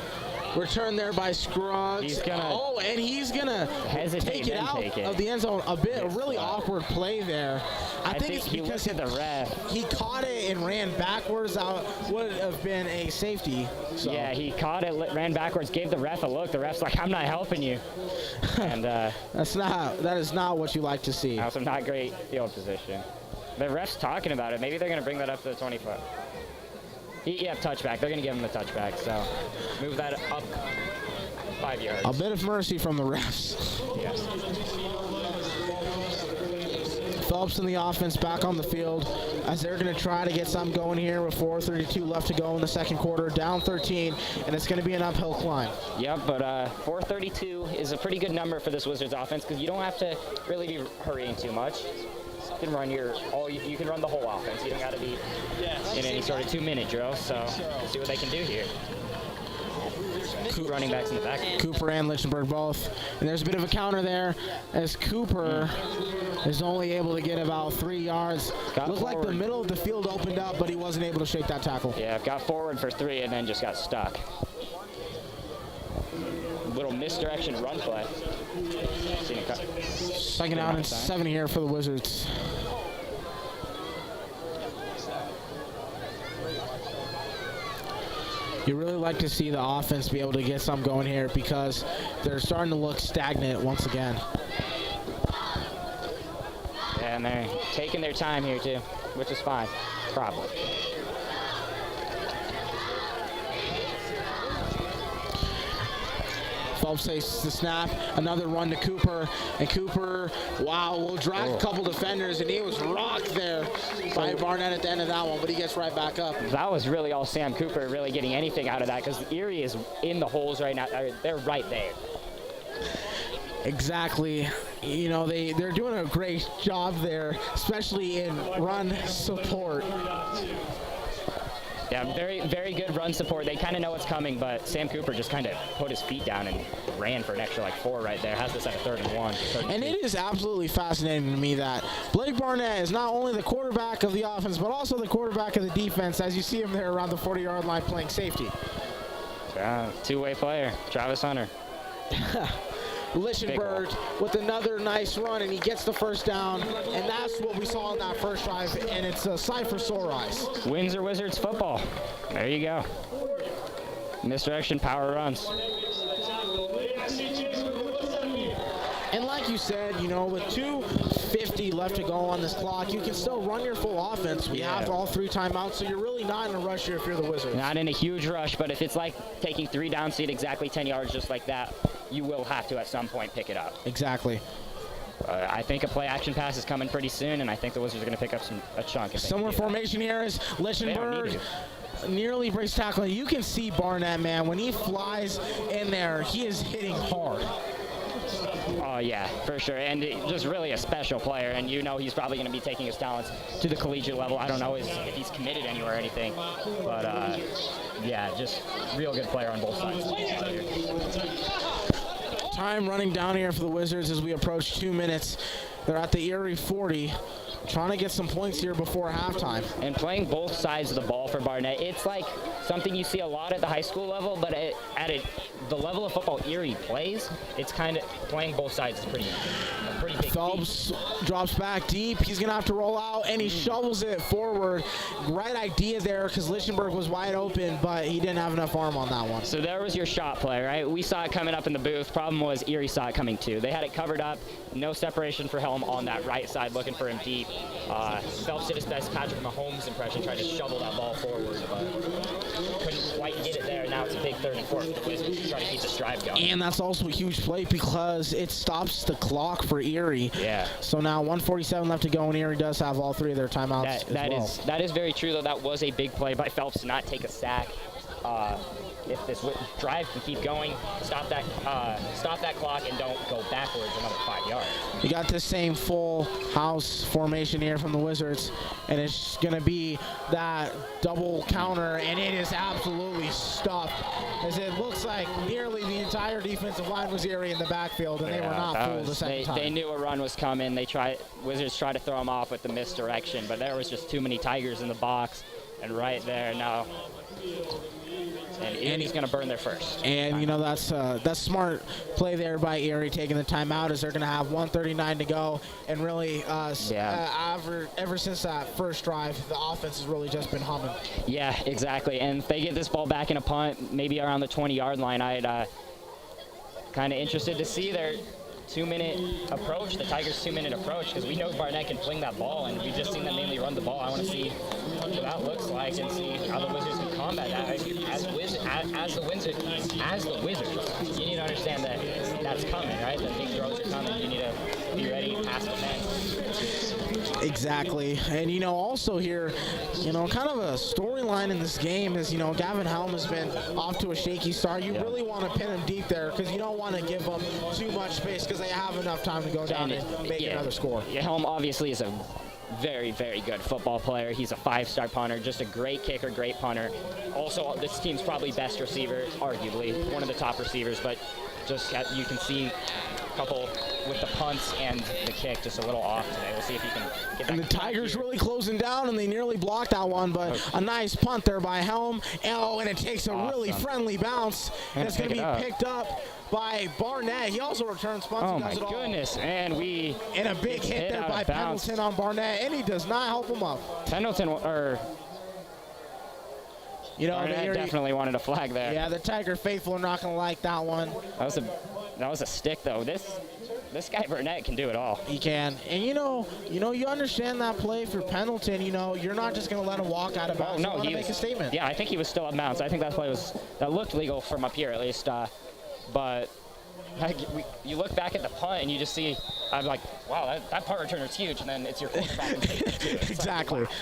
Return there by Scruggs. He's gonna hesitate take it out of the end zone. A really awkward play there. I think it's because the ref. He caught it and ran backwards. That would have been a safety. So. Yeah, he caught it, ran backwards, gave the ref a look. The ref's like, I'm not helping you. And that is not what you like to see. Also not great field position. The ref's talking about it. Maybe they're going to bring that up to the 20-foot. Touchback. They're going to give him the touchback. So move that up 5 yards. A bit of mercy from the refs. Yes. Phelps and the offense back on the field as they're going to try to get something going here with 4:32 left to go in the second quarter, down 13, and it's going to be an uphill climb. Yep, but 4:32 is a pretty good number for this Wizards offense because you don't have to really be hurrying too much. You can run you can run the whole offense. You don't got to be in any sort of 2-minute drill. So we'll see what they can do here. Two running backs in the back. Cooper and Lichtenberg both. And there's a bit of a counter there as Cooper is only able to get about 3 yards. Looked like the middle of the field opened up, but he wasn't able to shake that tackle. Yeah, got forward for 3 and then just got stuck. Little misdirection run play. Second down and 7 here for the Wizards. You really like to see the offense be able to get some going here because they're starting to look stagnant once again. Yeah, and they're taking their time here too, which is fine, probably. Phelps takes the snap, another run to Cooper, and Cooper, wow, will drag a couple defenders, and he was rocked there by Barnett at the end of that one, but he gets right back up. That was really all Sam Cooper really getting anything out of that because Erie is in the holes right now. They're right there. Exactly. You know, they're doing a great job there, especially in run support. Yeah, very, very good run support. They kind of know what's coming, but Sam Cooper just kind of put his feet down and ran for an extra like 4 right there. Has this at a 3rd and 1. And it is absolutely fascinating to me that Blake Barnett is not only the quarterback of the offense, but also the quarterback of the defense, as you see him there around the 40-yard line playing safety. Yeah, two-way player, Travis Hunter. Lichtenberg with another nice run, and he gets the first down, and that's what we saw in that first drive, and it's a sign for sore eyes. Windsor Wizards football. There you go. Misdirection, power runs. And like you said, you know, with 2:50 left to go on this clock, you can still run your full offense. We have all 3 timeouts, so you're really not in a rush here if you're the Wizards. Not in a huge rush, but if it's like taking 3 down, see it exactly 10 yards just like that, you will have to at some point pick it up. Exactly. I think a play action pass is coming pretty soon, and I think the Wizards are going to pick up a chunk. Similar formation here is Lichtenberg. Nearly breaks tackle. You can see Barnett, man, when he flies in there, he is hitting hard. Oh, yeah, for sure. And just really a special player. And you know he's probably going to be taking his talents to the collegiate level. I don't know if he's committed anywhere or anything. But, yeah, just real good player on both sides. Time running down here for the Wizards as we approach 2 minutes. They're at the Erie 40. Trying to get some points here before halftime. And playing both sides of the ball for Barnett, it's like something you see a lot at the high school level, but the level of football Erie plays, it's kind of playing both sides is a pretty big Phelps drops back deep. He's going to have to roll out, and he shovels it forward. Right idea there because Lichtenberg was wide open, but he didn't have enough arm on that one. So there was your shot play, right? We saw it coming up in the booth. Problem was Erie saw it coming too. They had it covered up. No separation for Helm on that right side, looking for him deep. Phelps did his best Patrick Mahomes impression, tried to shovel that ball forward, but couldn't quite get it there. Now it's a big 3rd and 4 for the Wizards, trying to keep this drive going. And that's also a huge play because it stops the clock for Erie. Yeah. So now 1:47 left to go, and Erie does have all 3 of their timeouts That is very true, though. That was a big play by Phelps to not take a sack. If this drive can keep going, stop that clock and don't go backwards another 5 yards. You got the same full house formation here from the Wizards, and it's going to be that double counter, and it is absolutely stuffed, as it looks like nearly the entire defensive line was Erie in the backfield, and they were not fooled the second time. They knew a run was coming. Wizards tried to throw them off with the misdirection, but there was just too many Tigers in the box, and right there now. And Erie's going to burn their first. And, you know, that's smart play there by Erie, taking the timeout, as they're going to have 1:39 to go. And really, ever since that first drive, the offense has really just been humming. Yeah, exactly. And if they get this ball back in a punt, maybe around the 20-yard line, I'd kind of interested to see their 2-minute approach, the Tigers' 2-minute approach, because we know Barnett can fling that ball, and we've just seen them mainly run the ball. I want to see what that looks like and see how the Wizards can combat that. As the Wizards, you need to understand that that's coming, right? The big throws are coming. You need to be ready, pass the man. Exactly. And, you know, also here, you know, kind of a storyline in this game is, you know, Gavin Helm has been off to a shaky start. You really want to pin him deep there because you don't want to give them too much space because they have enough time to go down and make another score. Yeah, Helm obviously is a very, very good football player. He's a 5-star punter, just a great kicker, great punter. Also, this team's probably best receiver, arguably one of the top receivers, but just you can see a couple with the punts and the kick just a little off today. We'll see if he can get that. And the Tigers really closing down, and they nearly blocked that one, but a nice punt there by Helm. Oh, and it takes a really friendly bounce, and it's going to be picked up by Barnett. He also returns punts. Oh, my goodness. And a big hit there by Pendleton on Barnett, and he does not help him up. Pendleton, Barnett definitely wanted a flag there. Yeah, the Tiger faithful are not going to like that one. That was a stick, though. This guy Barnett can do it all. He can. And you understand that play for Pendleton. You're not just going to let him walk out of bounds. Oh, no, he make a statement. Yeah, I think he was still out of bounds. I think that looked legal from up here, at least. But you look back at the punt and you just see, I'm like, wow, that punt returner's huge, and then it's your quarterback. Exactly. Like, wow.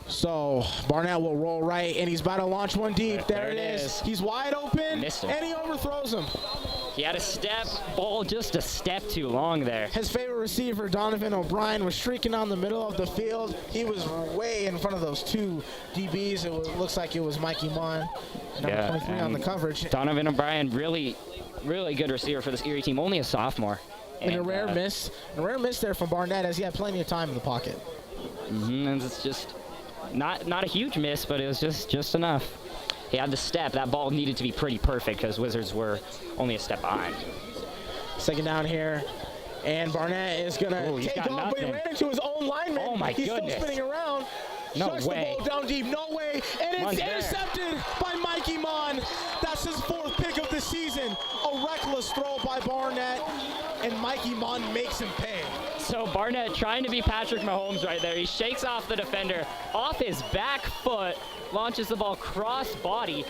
So Barnett will roll right, and he's about to launch one deep. There it is. He's wide open, and he overthrows him. He had ball just a step too long there. His favorite receiver, Donovan O'Brien, was streaking down the middle of the field. He was way in front of those two DBs. It looks like it was Mikey Mon, number 23 on the coverage. Donovan O'Brien, really, really good receiver for this Erie team. Only a sophomore. And a rare miss there from Barnett, as he had plenty of time in the pocket. And it's just not a huge miss, but it was just enough. He had the step. That ball needed to be pretty perfect because Wizards were only a step behind. Second down here, and Barnett is going to take off, but he ran into his own lineman. Oh, my goodness. He's still spinning around. No Shucks way. the ball down deep. No way. And it's intercepted by Mikey Mon. That's his 4th pick of the season. A reckless throw by Barnett, and Mikey Mon makes him pay. So Barnett trying to be Patrick Mahomes right there. He shakes off the defender off his back foot, launches the ball cross body,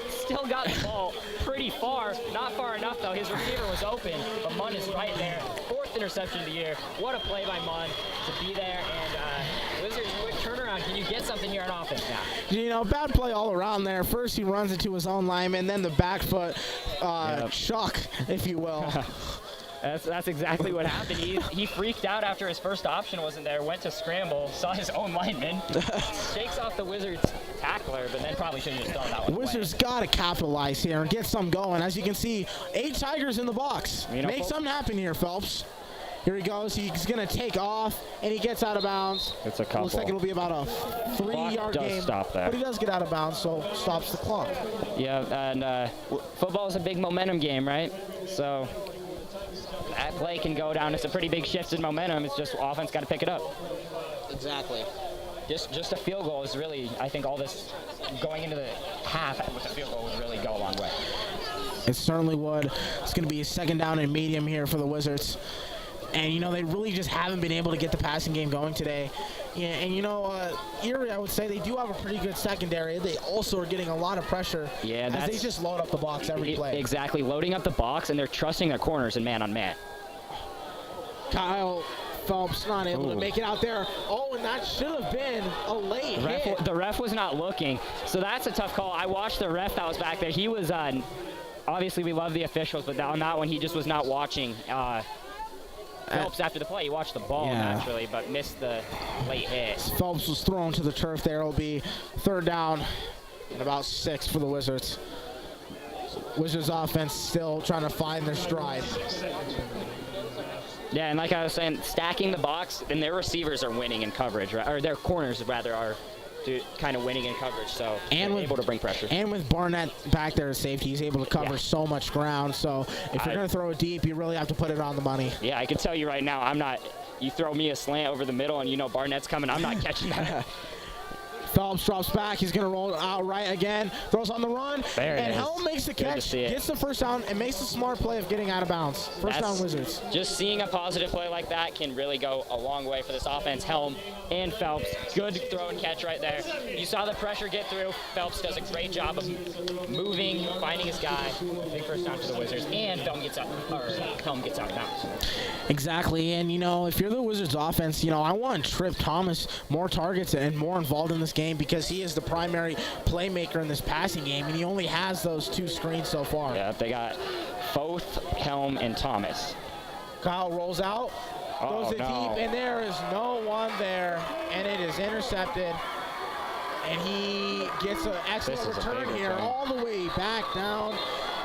still got the ball pretty far. Not far enough, though. His receiver was open, but Munn is right there. 4th interception of the year. What a play by Munn to be there. And Wizards, quick turnaround. Can you get something here on offense now? Bad play all around there. First he runs into his own lineman, then the back foot shock, if you will. That's exactly what happened. He freaked out after his first option wasn't there, went to scramble, saw his own lineman, shakes off the Wizards tackler, but then probably should have just thrown that one Wizards got to capitalize here and get some going. As you can see, 8 Tigers in the box. Make something happen here, Phelps. Here he goes. He's going to take off, and he gets out of bounds. It's a couple. Looks like it'll be about a 3-yard game. Stop there. But he does get out of bounds, so stops the clock. Yeah, and football is a big momentum game, right? So that play can go down. It's a pretty big shift in momentum. It's just offense got to pick it up. Exactly. Just a field goal is really, I think all this going into the half with a field goal would really go a long way. It certainly would. It's going to be a 2nd down and medium here for the Wizards. And, they really just haven't been able to get the passing game going today. Yeah, and, Erie, I would say they do have a pretty good secondary. They also are getting a lot of pressure as they just load up the box every play. Exactly, loading up the box, and they're trusting their corners and man-on-man. Kyle Phelps not able to make it out there. Oh, and that should have been a late hit. The ref was not looking, so that's a tough call. I watched the ref that was back there. He was, obviously we love the officials, but on that one he just was not watching. Phelps after the play, he watched the ball naturally, but missed the late hit. Phelps was thrown to the turf there. It'll be 3rd down and about 6 for the Wizards. Wizards offense still trying to find their stride. Yeah, and like I was saying, stacking the box, and their receivers are winning in coverage, right? Or their corners, rather, are kind of winning in coverage, so they're able to bring pressure. And with Barnett back there as safety, he's able to cover so much ground. So if you're going to throw it deep, you really have to put it on the money. Yeah, I can tell you right now, you throw me a slant over the middle, and Barnett's coming, I'm not catching that. Phelps drops back. He's going to roll out right again. Throws on the run. And Helm makes the catch, gets the first down, and makes the smart play of getting out of bounds. First down, Wizards. Just seeing a positive play like that can really go a long way for this offense. Helm and Phelps, good throw and catch right there. You saw the pressure get through. Phelps does a great job of moving, finding his guy. Big first down for the Wizards. And Helm gets out of bounds. Exactly. And, if you're the Wizards offense, I want Trip Thomas more targets and more involved in this game because he is the primary playmaker in this passing game, and he only has those 2 screens so far. Yeah, they got both Helm and Thomas. Kyle rolls out, Throws it deep, and there is no one there, and it is intercepted. And he gets an excellent return here, all the way back down.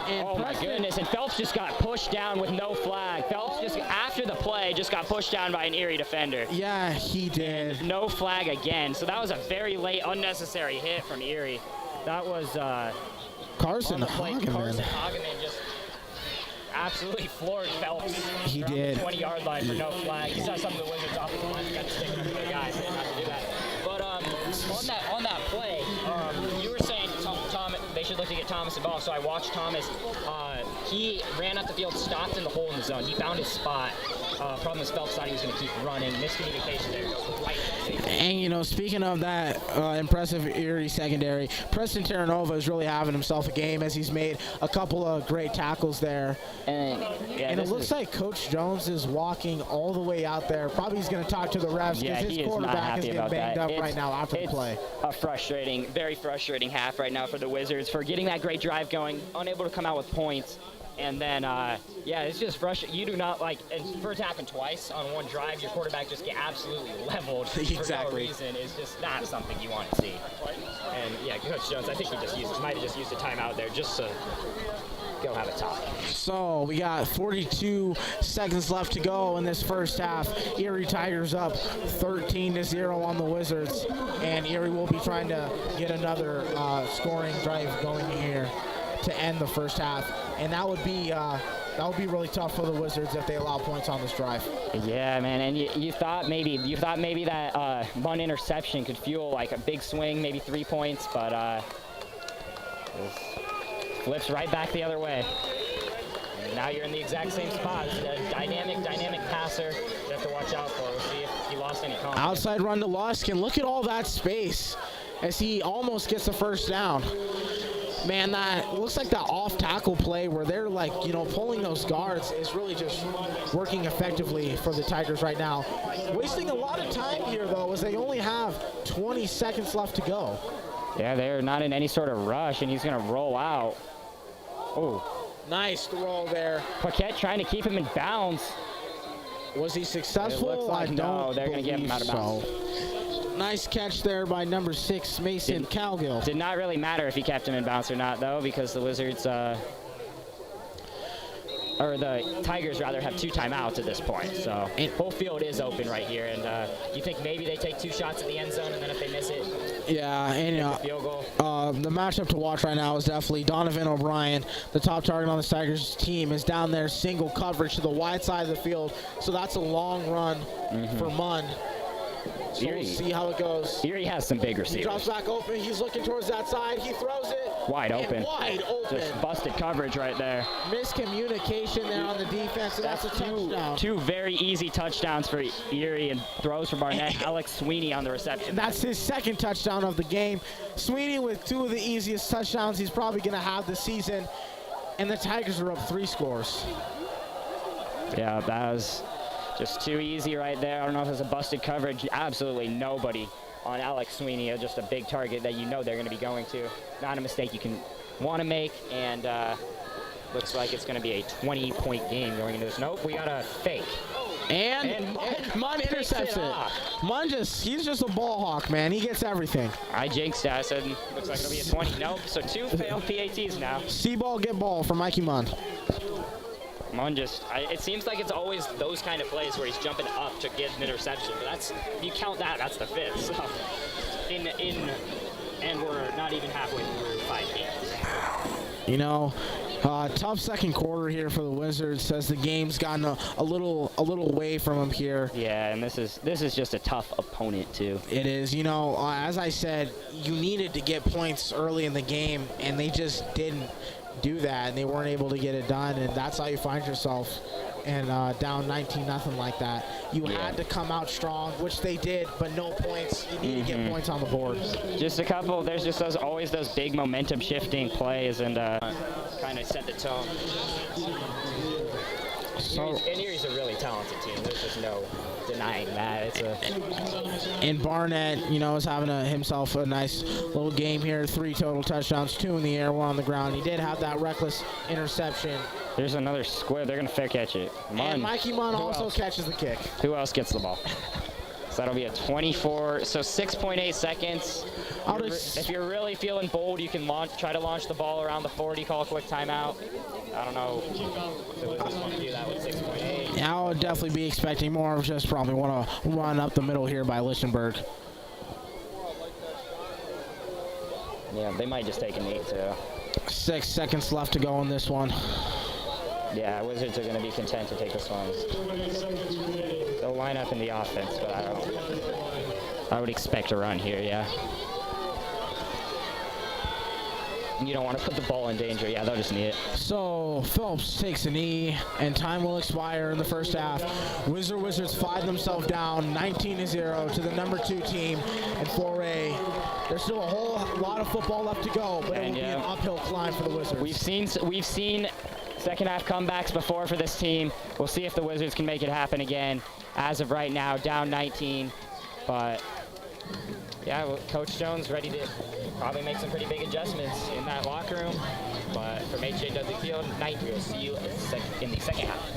And oh my goodness, and Phelps just got pushed down with no flag. Phelps just, after the play, just got pushed down by an Erie defender. Yeah, he did. And no flag again, so that was a very late, unnecessary hit from Erie. That was Carson Hageman. Carson Hageman just absolutely floored Phelps. He from did. The 20-yard line for no flag. He saw some of the Wizards offensive line got sticking up to the guys. They didn't have to do that. But on that play, you were saying they should look to get Thomas involved. So I watched Thomas. He ran up the field, stopped in the hole in the zone. He found his spot. Problem is Phelps thought he was going to keep running. Miscommunication there. Goes right. And, you know, speaking of that impressive Erie secondary, Preston Terranova is really having himself a game as he's made a couple of great tackles there. And it looks like Coach Jones is walking all the way out there. Probably he's going to talk to the refs because his quarterback is getting banged up right now after the play. It's a very frustrating half right now for the Wizards for getting that great drive going, unable to come out with points. And then, it's just frustrating. You do not and for attacking twice on one drive, your quarterback just get absolutely leveled for no reason. It's just not something you want to see. And Coach Jones, I think he might have just used a timeout there just to go have a talk. So we got 42 seconds left to go in this first half. Erie Tigers up 13-0 on the Wizards, and Erie will be trying to get another scoring drive going here to end the first half, and that would be really tough for the Wizards if they allow points on this drive. Yeah, man, and you thought maybe that one interception could fuel like a big swing, maybe 3 points, but flips right back the other way. And now you're in the exact same spot. It's a dynamic passer you have to watch out for. We'll see if he lost any confidence. Outside run to Luskin. Look at all that space as he almost gets the first down. Man, that looks like that off-tackle play where they're pulling those guards is really just working effectively for the Tigers right now. Wasting a lot of time here, though, as they only have 20 seconds left to go. Yeah, they're not in any sort of rush, and he's going to roll out. Oh, nice roll there. Paquette trying to keep him in bounds. Was he successful? It looks like no, they're going to get him out of bounds. Nice catch there by number 6, Mason Cowgill. Did not really matter if he kept him in bounds or not, though, because the Wizards, or the Tigers, rather, have 2 timeouts at this point. So full field is open right here, and you think maybe they take 2 shots at the end zone, and then if they miss it, the field goal. The matchup to watch right now is definitely Donovan O'Brien, the top target on the Tigers team, is down there single coverage to the wide side of the field. So that's a long run for Munn. So we'll see how it goes. Erie has some big receivers. He drops back open. He's looking towards that side. He throws it. Wide open. Just busted coverage right there. Miscommunication there on the defense, and that's a touchdown. 2 very easy touchdowns for Erie, and throws for Barnett. Alex Sweeney on the reception. That's his second touchdown of the game. Sweeney with 2 of the easiest touchdowns he's probably going to have this season. And the Tigers are up 3 scores. Yeah, that was just too easy right there. I don't know if it was a busted coverage. Absolutely nobody on Alex Sweeney. Just a big target that they're going to be going to. Not a mistake you can want to make, and looks like it's going to be a 20-point game going into this. Nope, we got a fake. And Munn intercepts it. Munn he's just a ball hawk, man. He gets everything. I jinxed that. I said, looks like it'll be a 20. Nope, so 2 failed PATs now. See ball, get ball for Mikey Munn. Munn it seems like it's always those kind of plays where he's jumping up to get an interception. But if you count that, that's the 5th. So and we're not even halfway through 5 games. Tough second quarter here for the Wizards as the game's gotten a little away from them here. Yeah, and this is just a tough opponent too. It is. As I said, you needed to get points early in the game, and they just didn't do that, and they weren't able to get it done, and that's how you find yourself and down 19-0 like that. You had to come out strong, which they did, but no points. You need to get points on the board. Just a couple. There's just always those big momentum shifting plays, and kind of set the tone. Erie's a really talented team. There's just no denying that. And Barnett, is having himself a nice little game here. 3 total touchdowns, 2 in the air, 1 on the ground. He did have that reckless interception Here's another square. They're going to fair catch it. And Mikey Munn also else? catches the kick. Who else gets the ball? So that'll be a 24, so 6.8 seconds. If you're really feeling bold, you can try to launch the ball around the 40, call a quick timeout. I don't know if the Wizards want to do that with 6.8. Yeah, I would definitely be expecting more. Just probably want to run up the middle here by Lichtenberg. Yeah, they might just take a knee too. 6 seconds left to go in this one. Yeah, Wizards are going to be content to take this one. They'll line up in the offense, but I would expect a run here, yeah. You don't want to put the ball in danger. Yeah, they'll just knee it. So Phillips takes a knee, and time will expire in the first half. Wizards find themselves down 19-0 to the number 2 team in 4A. There's still a whole lot of football left to go, but it will be an uphill climb for the Wizards. We've seen second half comebacks before for this team. We'll see if the Wizards can make it happen again. As of right now, down 19, but yeah, well, Coach Jones ready to probably make some pretty big adjustments in that locker room. But from HJW Field, Night, we'll see you in the second half.